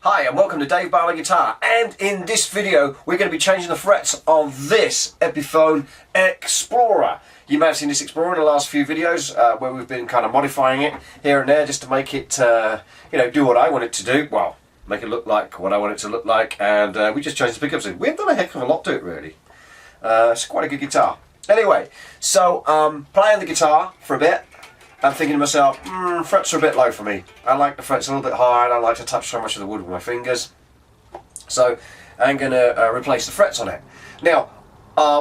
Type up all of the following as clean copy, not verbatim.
Hi and welcome to Dave Barlow Guitar, and in this video we're going to be changing the frets on this Epiphone Explorer. You may have seen this Explorer in the last few videos where we've been kind of modifying it here and there just to make it do what I want it to do. Well, make it look like what I want it to look like, and we just changed the pickups. We haven't done a heck of a lot to it really. It's quite a good guitar. Anyway, so playing the guitar for a bit. I'm thinking to myself, frets are a bit low for me. I like the frets a little bit higher. I don't like to touch so much of the wood with my fingers. So I'm going to replace the frets on it. Now,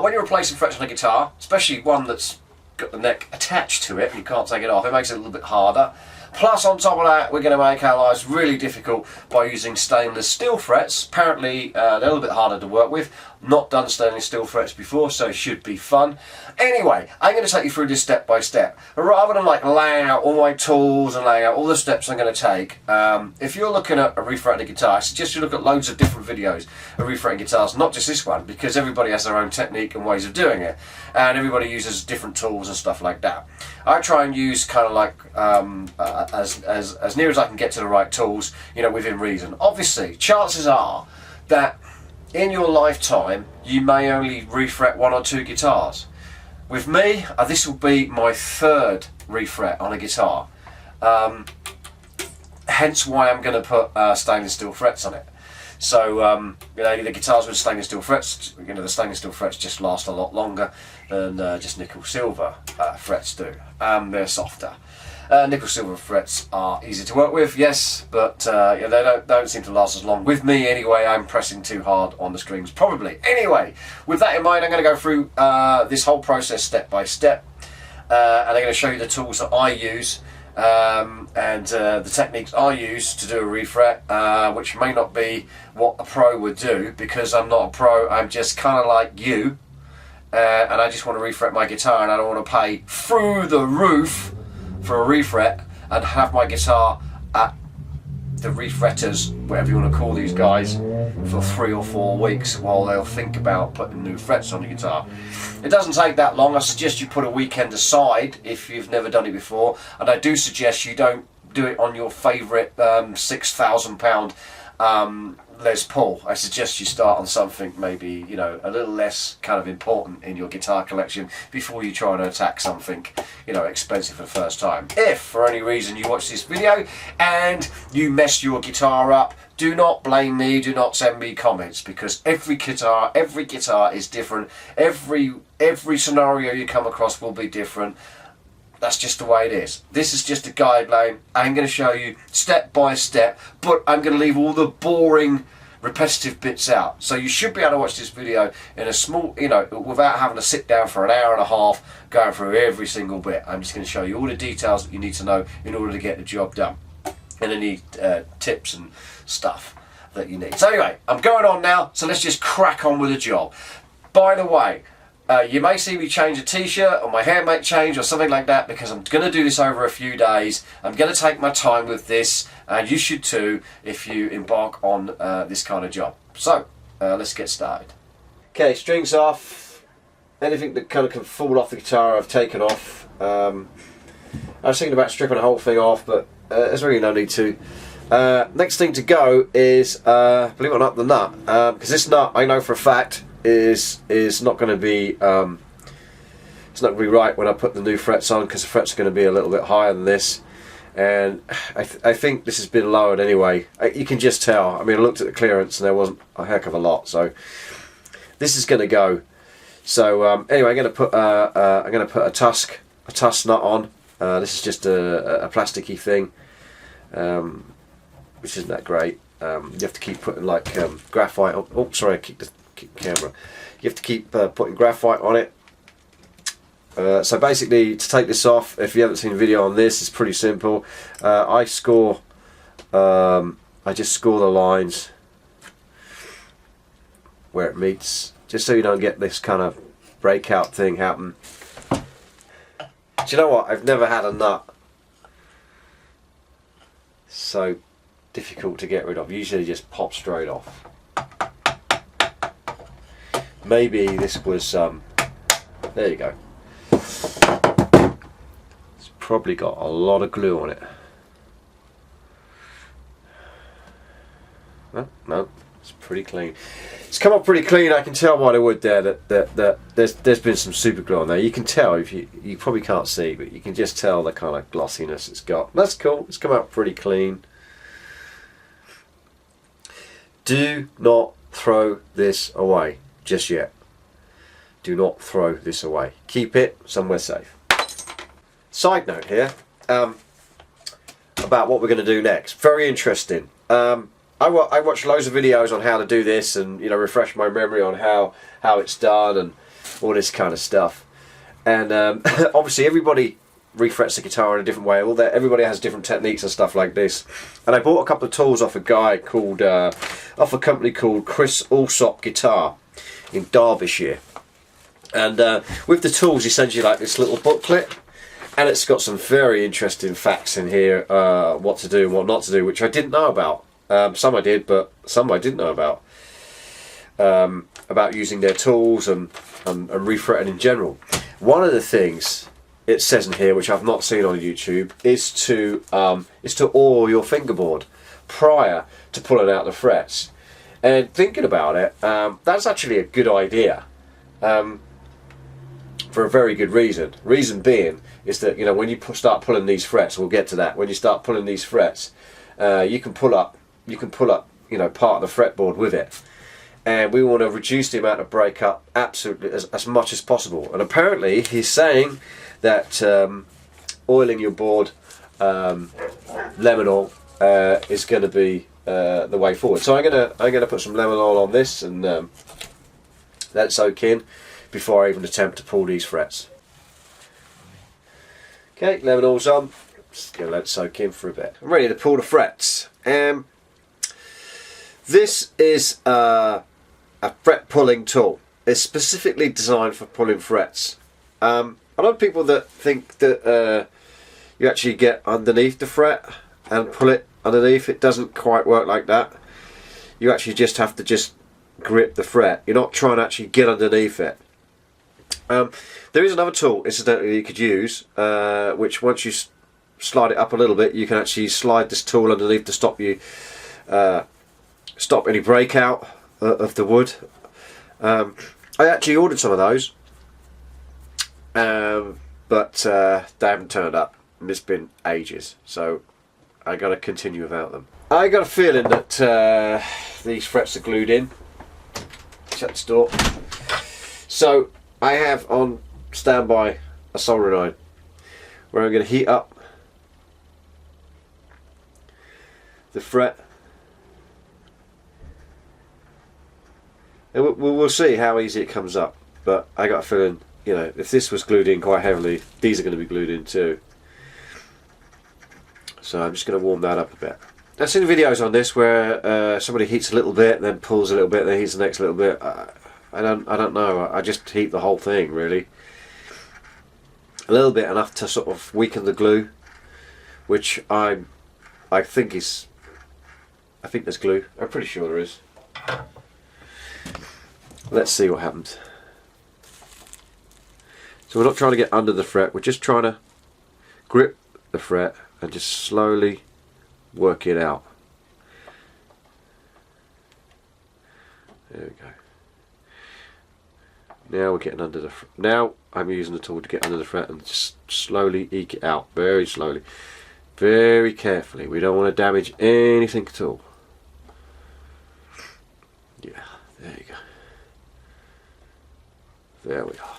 when you're replacing frets on a guitar, especially one that's got the neck attached to it and you can't take it off, it makes it a little bit harder. Plus, on top of that, we're going to make our lives really difficult by using stainless steel frets. Apparently, they're a little bit harder to work with. Not done stainless steel frets before, so it should be fun. Anyway, I'm going to take you through this step by step. Rather than like laying out all my tools and laying out all the steps I'm going to take, if you're looking at a refretting guitar, I suggest you look at loads of different videos of refretting guitars, not just this one, because everybody has their own technique and ways of doing it, and everybody uses different tools and stuff like that. I try and use kind of like as near as I can get to the right tools, within reason. Obviously, chances are that in your lifetime you may only refret 1 or 2 guitars. With me, this will be my 3rd refret on a guitar. Hence why I'm going to put stainless steel frets on it. So the guitars with stainless steel frets, the stainless steel frets just last a lot longer than just nickel silver frets do. They're softer. Nickel silver frets are easy to work with, yes, but they don't seem to last as long. With me anyway, I'm pressing too hard on the strings, probably. Anyway, with that in mind, I'm going to go through this whole process step by step, and I'm going to show you the tools that I use and the techniques I use to do a refret, which may not be what a pro would do, because I'm not a pro. I'm just kind of like you, and I just want to refret my guitar, and I don't want to pay through the roof for a refret and have my guitar at the refretters, whatever you want to call these guys, for 3 or 4 weeks while they'll think about putting new frets on the guitar. It doesn't take that long. I suggest you put a weekend aside if you've never done it before, and I do suggest you don't do it on your favourite £6,000 Les Paul. I suggest you start on something maybe a little less kind of important in your guitar collection before you try and attack something expensive for the first time. If for any reason you watch this video and you mess your guitar up, do not blame me, do not send me comments, because every guitar is different. Every scenario you come across will be different. That's just the way it is. This is just a guideline. I'm going to show you step by step, but I'm going to leave all the boring, repetitive bits out. So you should be able to watch this video in a small, without having to sit down for an hour and a half going through every single bit. I'm just going to show you all the details that you need to know in order to get the job done, and any tips and stuff that you need. So anyway, I'm going on now, so let's just crack on with the job. By the way, you may see me change a t-shirt, or my hair may change or something like that, because I'm going to do this over a few days. I'm going to take my time with this, and you should too if you embark on this kind of job. So let's get started. Okay, strings off. Anything that kind of can fall off the guitar I've taken off. I was thinking about stripping the whole thing off, but there's really no need to. Next thing to go is, believe it or not, the nut, because this nut I know for a fact is not going to be it's not going to be right when I put the new frets on, because the frets are going to be a little bit higher than this, and I think this has been lowered anyway. You can just tell. I mean, I looked at the clearance and there wasn't a heck of a lot, so this is going to go. So anyway, I'm going to put a Tusq nut on. This is just a plasticky thing, which isn't that great. You have to keep putting like graphite on. Oh, sorry, I kicked the camera. You have to keep putting graphite on it. So basically, to take this off, if you haven't seen a video on this, it's pretty simple. I just score the lines where it meets, just so you don't get this kind of breakout thing happen. Do you know what? I've never had a nut so difficult to get rid of. Usually just pop straight off. Maybe this was there you go. It's probably got a lot of glue on it. No, no, it's pretty clean. It's come up pretty clean. I can tell by the wood there that there's been some super glue on there. You can tell, if you probably can't see, but you can just tell the kind of glossiness it's got. That's cool. It's come out pretty clean. Do not throw this away just yet. Do not throw this away. Keep it somewhere safe. Side note here about what we're going to do next. Very interesting. I watch loads of videos on how to do this, and refresh my memory on how it's done and all this kind of stuff. And obviously everybody refrets the guitar in a different way. Everybody has different techniques and stuff like this. And I bought a couple of tools off a guy called off a company called Chris Alsop Guitar in Derbyshire. And with the tools, he sends you like this little booklet, and it's got some very interesting facts in here, what to do and what not to do, which I didn't know about. Some I did, but some I didn't know about using their tools and refretting in general. One of the things it says in here, which I've not seen on YouTube, is to oil your fingerboard prior to pulling out the frets. And thinking about it, that's actually a good idea. For a very good reason. Reason being is that when you start pulling these frets, we'll get to that. When you start pulling these frets, you can pull up part of the fretboard with it, and we want to reduce the amount of breakup absolutely as much as possible. And apparently he's saying that oiling your board, lemon oil, is going to be the way forward. So I'm gonna put some lemon oil on this and let it soak in before I even attempt to pull these frets. Okay, lemon oil's on. Just gonna let it soak in for a bit. I'm ready to pull the frets. This is a fret pulling tool. It's specifically designed for pulling frets. A lot of people that think that you actually get underneath the fret and pull it underneath. It doesn't quite work like that. You actually just have to grip the fret. You're not trying to actually get underneath it. There is another tool, incidentally, you could use, which once you slide it up a little bit, you can actually slide this tool underneath to stop any breakout of the wood. I actually ordered some of those, but they haven't turned up, and it's been ages, so I got to continue without them. I got a feeling that these frets are glued in. Shut the door. So I have on standby a soldering iron where I'm going to heat up the fret, and we'll see how easy it comes up. But I got a feeling, if this was glued in quite heavily, these are going to be glued in too. So I'm just going to warm that up a bit. I've seen videos on this where somebody heats a little bit, then pulls a little bit, then heats the next little bit. I don't know. I just heat the whole thing really. A little bit, enough to sort of weaken the glue, which I think there's glue. I'm pretty sure there is. Let's see what happens. So we're not trying to get under the fret. We're just trying to grip the fret and just slowly work it out. There we go. Now we're getting under the fret. Now I'm using the tool to get under the fret and just slowly eke it out, very slowly, very carefully. We don't want to damage anything at all. Yeah, there you go. There we are.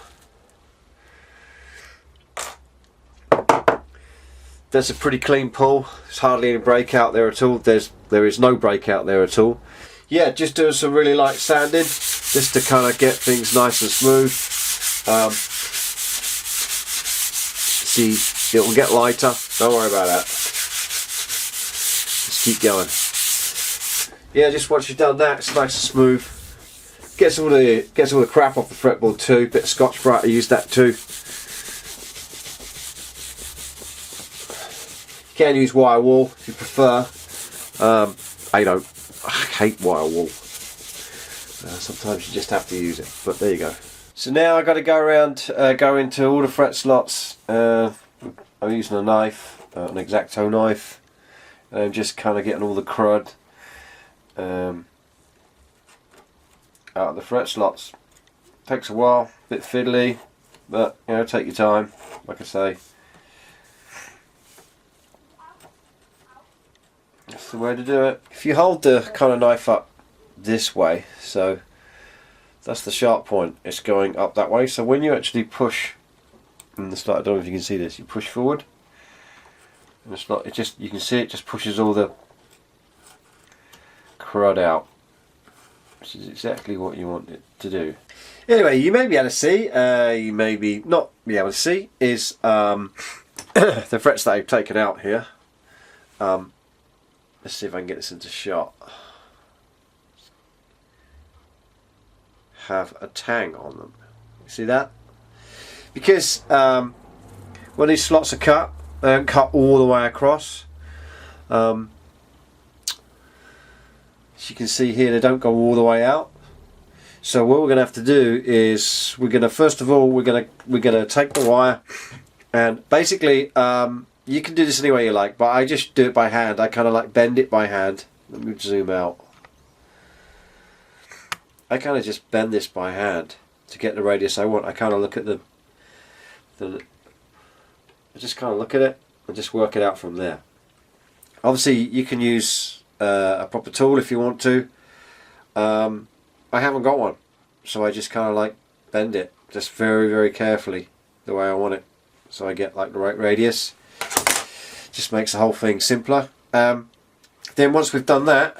That's a pretty clean pull. There's hardly any breakout there at all. There is no breakout there at all. Yeah, just doing some really light sanding, just to kind of get things nice and smooth. See, it will get lighter. Don't worry about that. Just keep going. Yeah, just once you've done that, it's nice and smooth. Gets all the crap off the fretboard too. Bit of Scotch-Brite, I use that too. You can use wire wool if you prefer. I don't. I hate wire wool. Sometimes you just have to use it. But there you go. So now I've got to go around, go into all the fret slots. I'm using a knife, an X-Acto knife, and I'm just kind of getting all the crud out of the fret slots. Takes a while, a bit fiddly, but you know, take your time, like I say. That's the way to do it. If you hold the kind of knife up this way, so that's the sharp point, it's going up that way, so when you actually push in the slot, I don't know if you can see this, you push forward and the slot, it just, you can see it just pushes all the crud out, which is exactly what you want it to do. Anyway, you may be able to see, you may be not be able to see, is the frets that I've taken out here. Let's see if I can get this into shot. Have a tang on them. See that? Because when these slots are cut, they don't cut all the way across. As you can see here, they don't go all the way out. So what we're going to have to do is we're going to, first of all, we're going to take the wire, and basically you can do this any way you like, but I just do it by hand. I kind of like bend it by hand. Let me zoom out. I kind of just bend this by hand to get the radius I want. I kind of look at I just kind of look at it and just work it out from there. Obviously you can use a proper tool if you want to. I haven't got one, so I just kind of like bend it just very, very carefully the way I want it, so I get like the right radius. Just makes the whole thing simpler. Then once we've done that,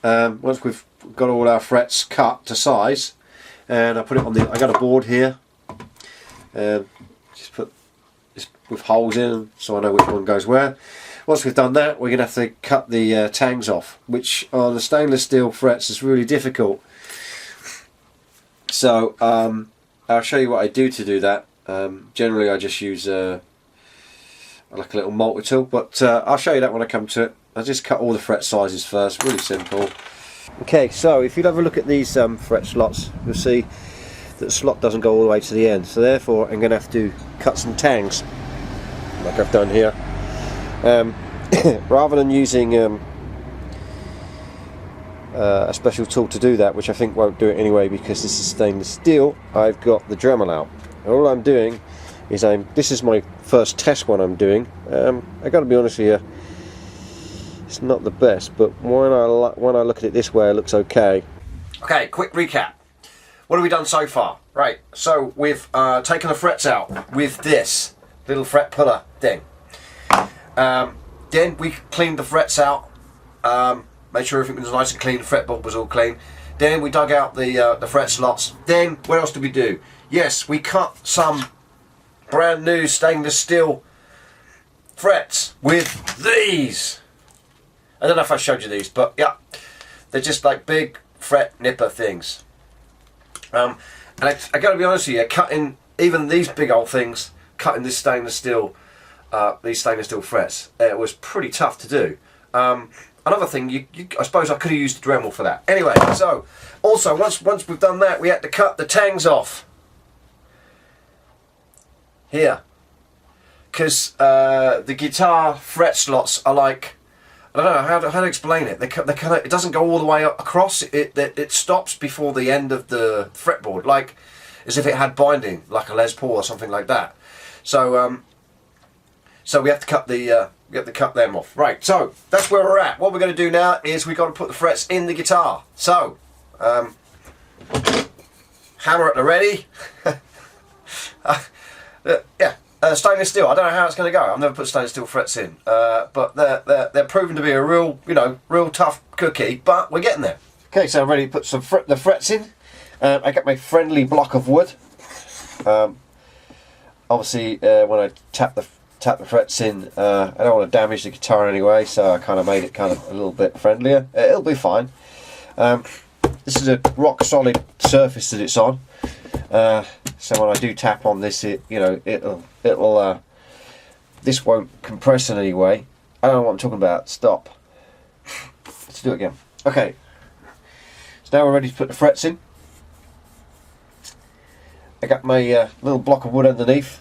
once we've got all our frets cut to size, and I put it on the, I got a board here, just put this with holes in so I know which one goes where. Once we've done that, we're going to have to cut the tangs off, which on the stainless steel frets is really difficult. So I'll show you what I do to do that. Generally I just use like a little multi-tool, but I'll show you that when I come to it. I just cut all the fret sizes first, really simple. Okay, so if you have a look at these fret slots, you'll see that the slot doesn't go all the way to the end, so therefore I'm going to have to cut some tangs like I've done here. Rather than using a special tool to do that, which I think won't do it anyway because this is stainless steel, I've got the Dremel out. And all I'm doing is this is my first test one I'm doing. I got to be honest with you, it's not the best, but when I look at it this way, it looks okay. Okay, quick recap. What have we done so far? Right, so we've taken the frets out with this little fret puller thing. Then we cleaned the frets out, made sure everything was nice and clean, the fretboard was all clean. Then we dug out the fret slots. Then what else did we do? Yes, we cut some brand new stainless steel frets with these. I don't know if I showed you these, but yeah, they're just like big fret nipper things. And I got to be honest with you, cutting even these big old things, cutting this stainless steel, these stainless steel frets, it was pretty tough to do. Another thing, I suppose I could have used the Dremel for that. Anyway, so also once we've done that, we had to cut the tangs off here, because the guitar fret slots are like, I don't know how to explain it. They kind of, it doesn't go all the way across. It stops before the end of the fretboard, like as if it had binding, like a Les Paul or something like that. So so we have to cut them off. Right. So that's where we're at. What we're going to do now is we've got to put the frets in the guitar. So hammer at the ready. Yeah. Stainless steel. I don't know how it's going to go. I've never put stainless steel frets in, but they're proven to be a real tough cookie. But we're getting there. Okay, so I'm ready to put the frets in. I got my friendly block of wood. Obviously, when I tap the frets in, I don't want to damage the guitar anyway, so I kind of made it kind of a little bit friendlier. It'll be fine. This is a rock solid surface that it's on. So when I do tap on this, it'll this won't compress in any way. I don't know what I'm talking about. Stop. Let's do it again. Okay. So now we're ready to put the frets in. I got my little block of wood underneath.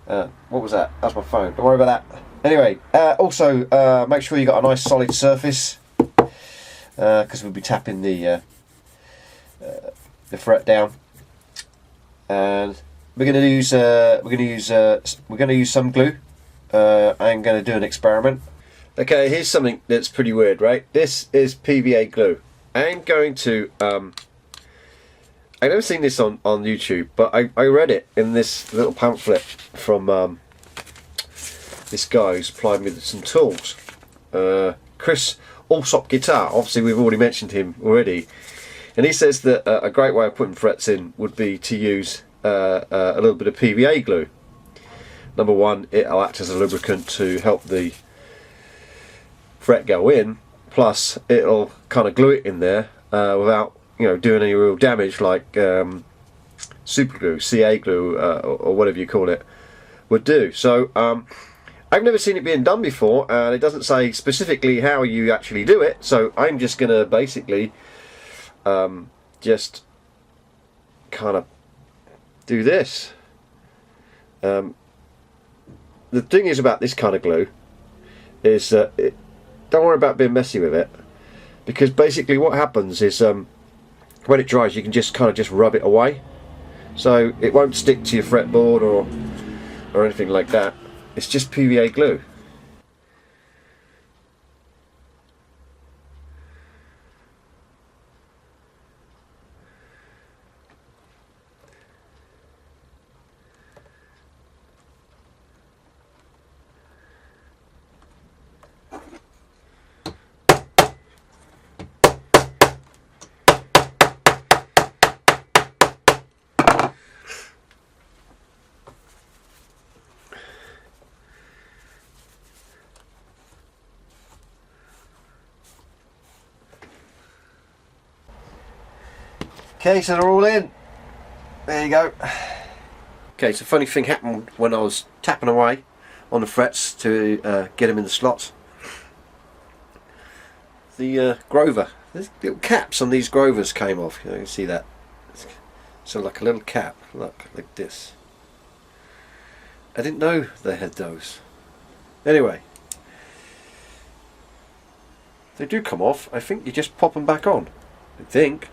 What was that? That's my phone. Don't worry about that. Anyway, also make sure you got a nice solid surface. because we'll be tapping the fret down, and we're going to use some glue. I'm going to do an experiment. Okay, here's something that's pretty weird, right? This is PVA glue. I'm going to I've never seen this on YouTube, but I read it in this little pamphlet from this guy who supplied me with some tools. Chris Alsop Guitars. Obviously we've already mentioned him already. And he says that a great way of putting frets in would be to use a little bit of PVA glue. Number one, it'll act as a lubricant to help the fret go in, plus it'll kind of glue it in there without, you know, doing any real damage like super glue, CA glue, or whatever you call it, would do. So I've never seen it being done before, and it doesn't say specifically how you actually do it, so I'm just going to basically just kind of do this. The thing is about this kind of glue is that don't worry about being messy with it, because basically what happens is when it dries you can just kind of just rub it away, so it won't stick to your fretboard or anything like that. It's just PVA glue. Okay, so they're all in. There you go. Okay, so funny thing happened when I was tapping away on the frets to get them in the slots. The Grover, there's little caps on these Grovers came off. You know, you can see that. So like a little cap, look, like this. I didn't know they had those. Anyway, they do come off. I think you just pop them back on. I think.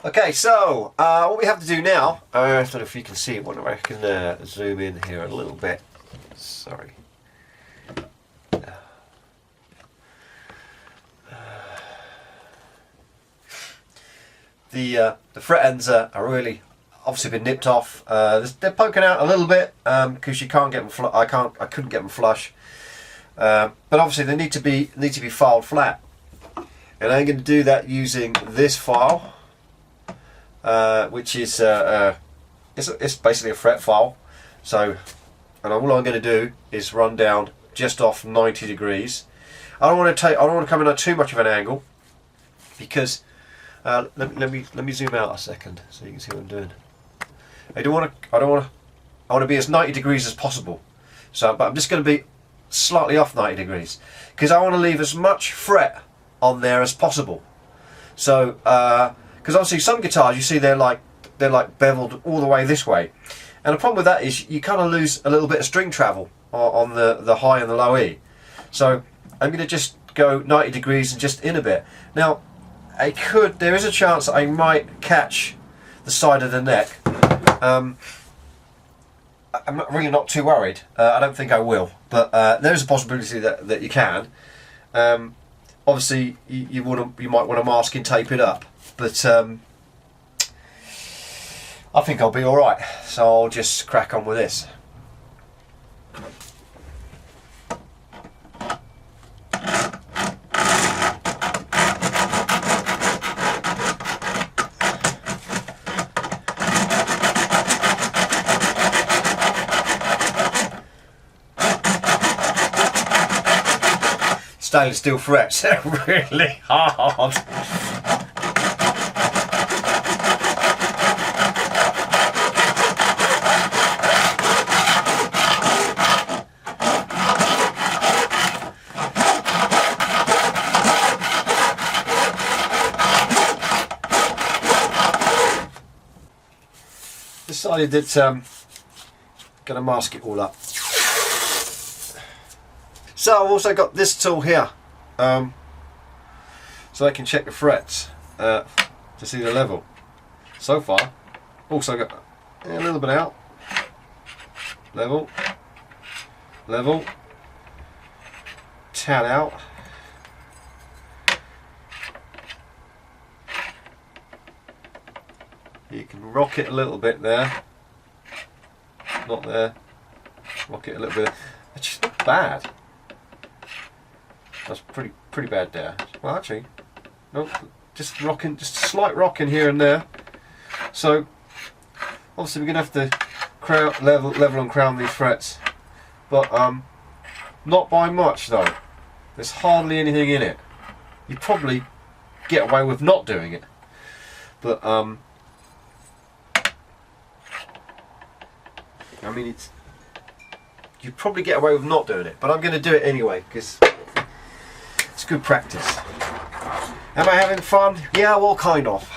Okay, so what we have to do now, I don't know if you can see it, I can zoom in here a little bit. Sorry. The fret ends are really obviously been nipped off. They're poking out a little bit because you can't get them. I couldn't get them flush. But obviously they need to be filed flat, and I'm going to do that using this file. Which is it's basically a fret file. So, and all I'm going to do is run down just off 90 degrees. I don't want to come in at too much of an angle, because let me zoom out a second so you can see what I'm doing. I want to be as 90 degrees as possible. So, but I'm just going to be slightly off 90 degrees because I want to leave as much fret on there as possible. So. Because obviously some guitars you see they're like beveled all the way this way, and the problem with that is you kind of lose a little bit of string travel on the high and the low E. So I'm going to just go 90 degrees and just in a bit. Now there is a chance I might catch the side of the neck. I'm really not too worried. I don't think I will, but there is a possibility that you can. Obviously you might want to mask and tape it up. But I think I'll be alright, so I'll just crack on with this. Stainless steel frets, they're really hard. decided that going to mask it all up. So I've also got this tool here, so I can check the frets to see the level. So far, also got a little bit out, level, level, tad out. You can rock it a little bit there, not there, rock it a little bit. It's just not bad. That's pretty bad there. Well, actually, no, just rocking, just a slight rocking here and there. So obviously we're gonna have to level and crown these frets, but not by much though. There's hardly anything in it. You probably get away with not doing it, but I mean, you probably get away with not doing it, but I'm going to do it anyway because it's good practice. Am I having fun? Yeah, well, kind of.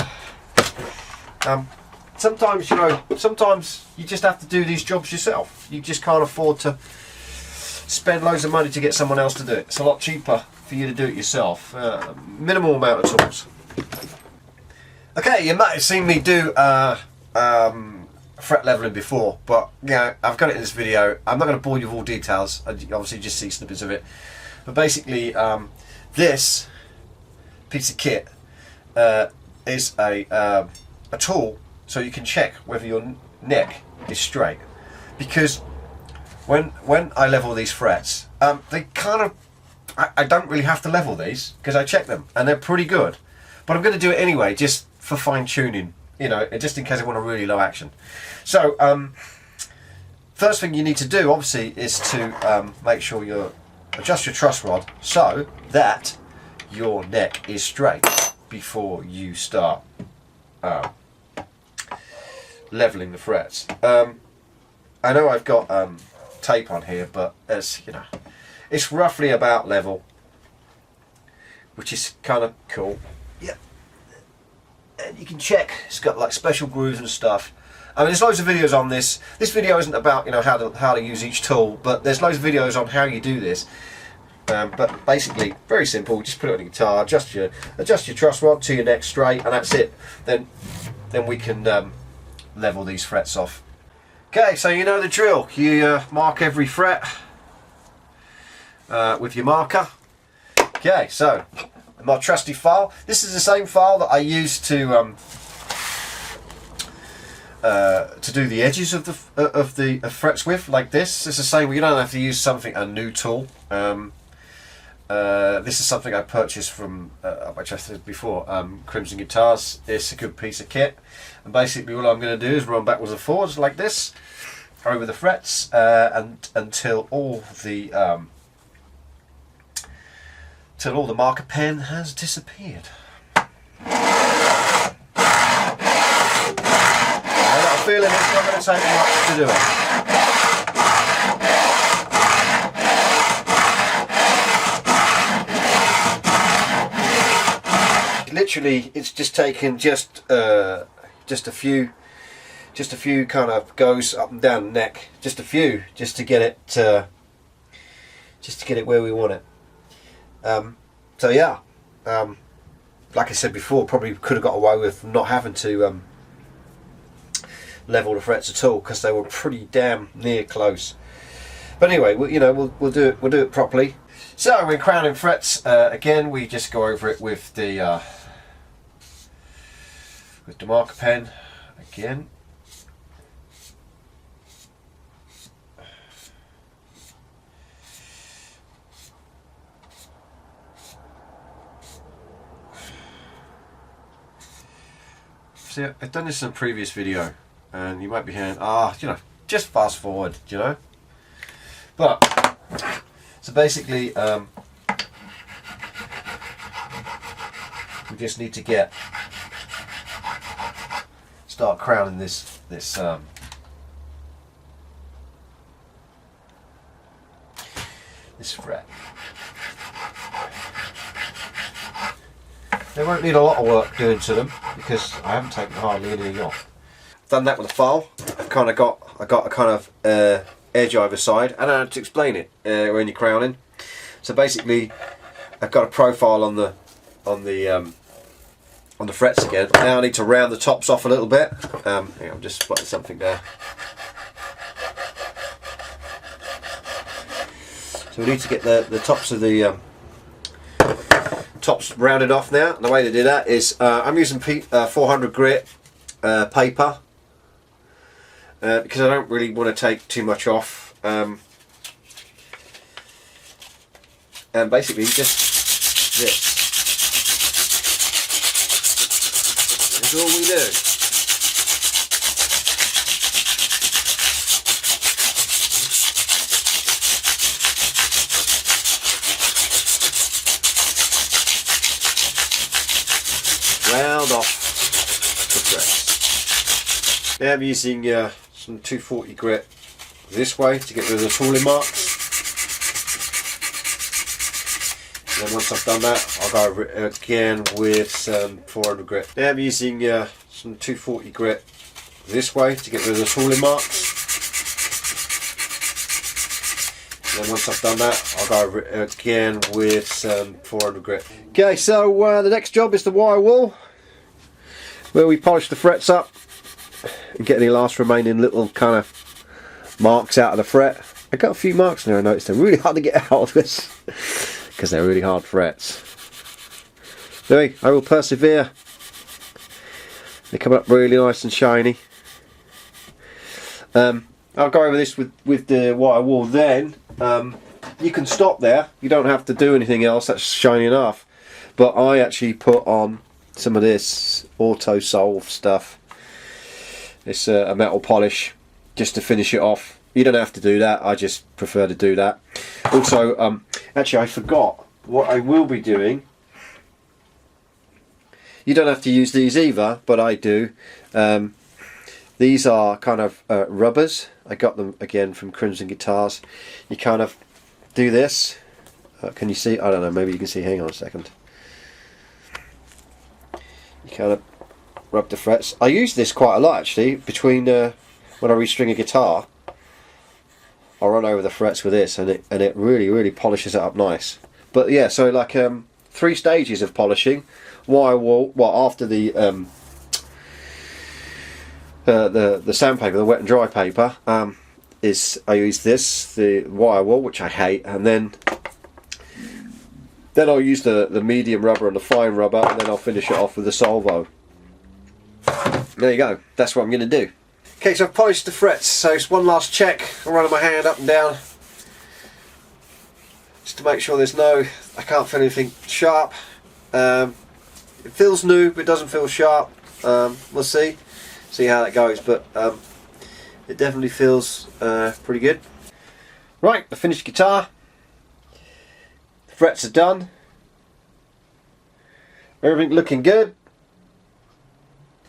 Sometimes, you know, sometimes you just have to do these jobs yourself. You just can't afford to spend loads of money to get someone else to do it. It's a lot cheaper for you to do it yourself. Minimal amount of tools. Okay, you might have seen me do fret leveling before, but yeah, I've got it in this video. I'm not going to bore you with all details. I obviously just see snippets of it. But basically, this piece of kit is a tool so you can check whether your neck is straight. Because when I level these frets, they kind of, I don't really have to level these because I check them and they're pretty good. But I'm going to do it anyway, just for fine tuning, you know, just in case I want a really low action. So first thing you need to do obviously is to make sure you adjust your truss rod so that your neck is straight before you start leveling the frets. I know I've got tape on here, but as you know, it's roughly about level, which is kind of cool. Yeah, and you can check. It's got like special grooves and stuff. I mean, there's loads of videos on this. This video isn't about, you know, how to use each tool, but there's loads of videos on how you do this. But basically, very simple. Just put it on your guitar, adjust your truss rod to your neck straight, and that's it. Then we can level these frets off. Okay, so you know the drill. You mark every fret with your marker. Okay, so my trusty file. This is the same file that I used to do the edges of the frets with, like this. It's the same. You don't have to use a new tool. This is something I purchased from, which I said before, Crimson Guitars. It's a good piece of kit, and basically all I'm going to do is run backwards and forwards like this over the frets and until all the marker pen has disappeared. I got a feeling it's not going to take much to do it. Literally, it's just taken just a few kind of goes up and down the neck, just a few, just to get it where we want it. So yeah, like I said before, probably could have got away with not having to level the frets at all because they were pretty damn near close. But anyway, we'll do it properly. So we're crowning frets again. We just go over it with the marker pen again. See, I've done this in a previous video, and you might be hearing, just fast forward, But so basically, we just need to start crowning this fret. They won't need a lot of work doing to them because I haven't taken hardly anything off. Done that with a file. I got a kind of edge either side. I don't know how to explain it when you're crowning. So basically, I've got a profile on the frets again. Now I need to round the tops off a little bit. I'm just spotting something there. So we need to get the tops of the tops rounded off now. And the way to do that is I'm using 400 grit paper because I don't really want to take too much off. And basically just this is all we do. Round off the threads. Now I'm using some 240 grit this way to get rid of the tooling marks. And then once I've done that, I'll go over it again with some 400 grit. Now I'm using some 240 grit this way to get rid of the tooling marks. And then once I've done that, I'll go over it again with some 400 grit. Okay, so the next job is the wire wall, where we polish the frets up and get any last remaining little kind of marks out of the fret. I got a few marks there. I noticed they're really hard to get out of this because they're really hard frets. Anyway, I will persevere. They come up really nice and shiny. I'll go over this with the wire wall then. You can stop there, you don't have to do anything else, that's shiny enough. But I actually put on some of this auto solve stuff. It's a metal polish just to finish it off. You don't have to do that, I just prefer to do that. Also, actually I forgot what I will be doing. You don't have to use these either, but I do. These are kind of rubbers. I got them again from Crimson Guitars. You kind of do this. Can you see? I don't know, maybe you can see. Hang on a second. You kind of rub the frets. I use this quite a lot actually. Between when I restring a guitar, I'll run over the frets with this, and it really polishes it up nice. But yeah, so like 3 stages of polishing. Wire wall. Well, after the sandpaper, the wet and dry paper, is I use this, the wire wool, which I hate, and then I'll use the medium rubber and the fine rubber, and then I'll finish it off with the Solvo. There you go, that's what I'm going to do. Okay, so I've polished the frets, so it's one last check. I'm running my hand up and down just to make sure I can't feel anything sharp. It feels new, but it doesn't feel sharp. We'll see how that goes, but it definitely feels pretty good. Right, the finished guitar. The frets are done. Everything looking good.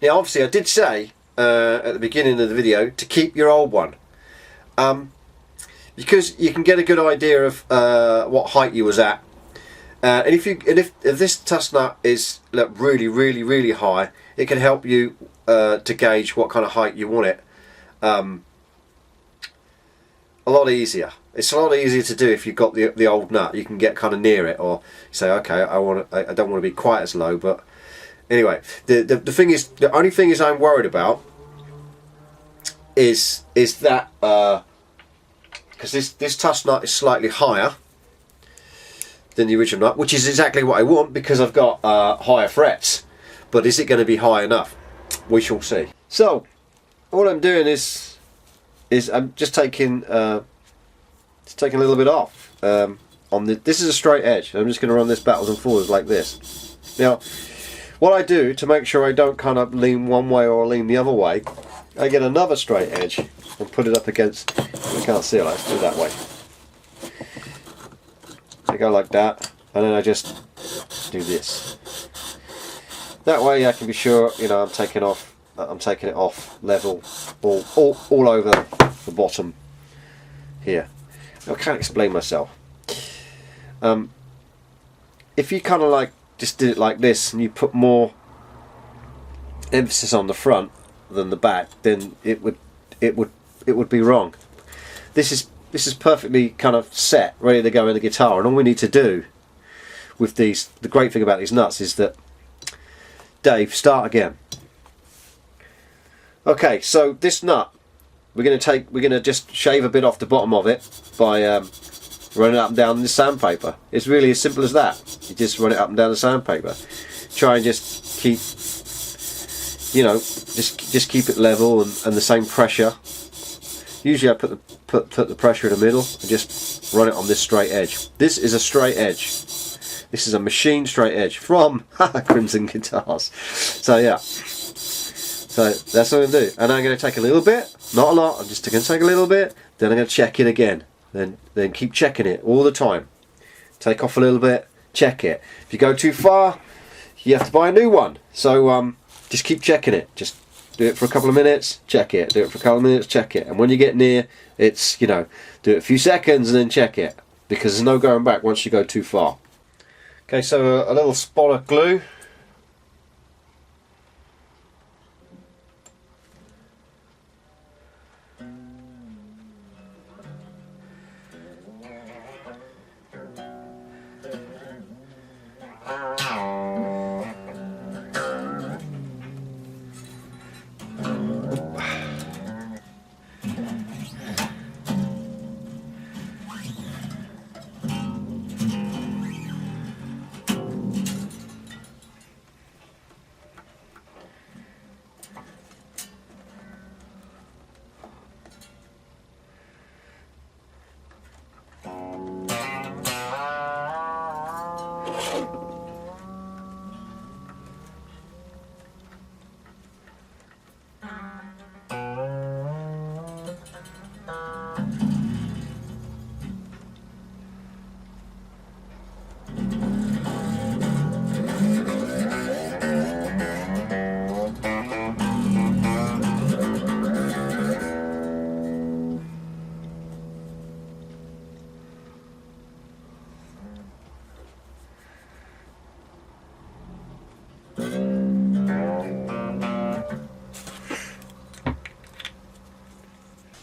Now obviously I did say at the beginning of the video to keep your old one, because you can get a good idea of what height you was at. And if this Tusq nut is really high, it can help you to gauge what kind of height you want it. A lot easier. It's a lot easier to do if you've got the old nut. You can get kind of near it, or say, okay, I don't want to be quite as low. But anyway, the thing is, the only thing is I'm worried about is that because this Tusq nut is slightly higher than the original nut, which is exactly what I want because I've got higher frets. But is it going to be high enough? We shall see. So all I'm doing is I'm just taking a little bit off on this is a straight edge. I'm just going to run this backwards and forwards like this. Now what I do to make sure I don't kind of lean one way or lean the other way, I get another straight edge and put it up against, you can't see it, let's do it that way. I go like that, and then I just do this. That way I can be sure, I'm taking it off level all over the bottom here. I can't explain myself. If you kind of like just did it like this and you put more emphasis on the front than the back, then it would it would be wrong. This is perfectly kind of set, ready to go in the guitar, and all we need to do with these, the great thing about these nuts is that, Dave, start again. Okay, so this nut, we're going to just shave a bit off the bottom of it by running it up and down the sandpaper. It's really as simple as that. You just run it up and down the sandpaper. Try and just keep, you know, just keep it level and the same pressure. Usually I put the pressure in the middle and just run it on this straight edge. This is a straight edge. This is a machine straight edge from Crimson Guitars. So yeah, so that's what I'm going to do. And I'm going to take a little bit, not a lot, I'm just going to take a little bit, then I'm going to check it again. Then keep checking it all the time. Take off a little bit, check it. If you go too far, you have to buy a new one. So just keep checking it. Just do it for a couple of minutes, check it. Do it for a couple of minutes, check it. And when you get near, it's, you know, do it a few seconds and then check it. Because there's no going back once you go too far. Okay, so a little spot of glue.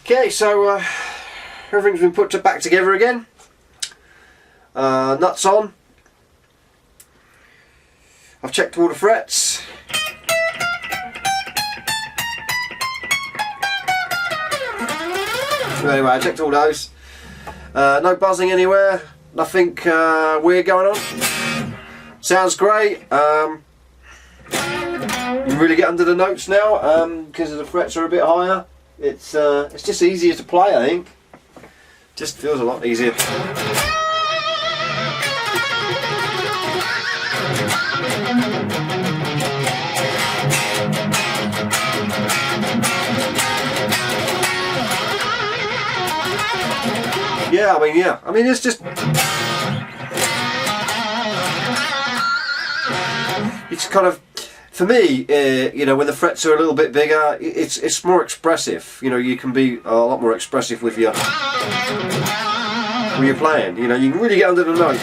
Okay, so everything's been put back together again. Nuts on. I've checked all the frets. Anyway, I checked all those. No buzzing anywhere. Nothing weird going on. Sounds great. You can really get under the notes now because the frets are a bit higher. It's just easier to play, I think. Just feels a lot easier. Yeah, I mean, it's just, it's kind of, for me, you know, when the frets are a little bit bigger, it's more expressive. You know, you can be a lot more expressive with your when you're playing. You know, you can really get under the note.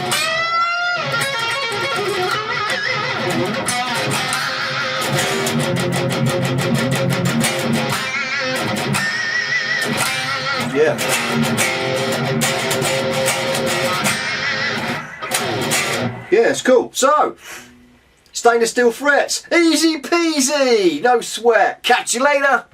Yeah. Yeah, it's cool. So, stainless steel frets, easy peasy, no sweat. Catch you later.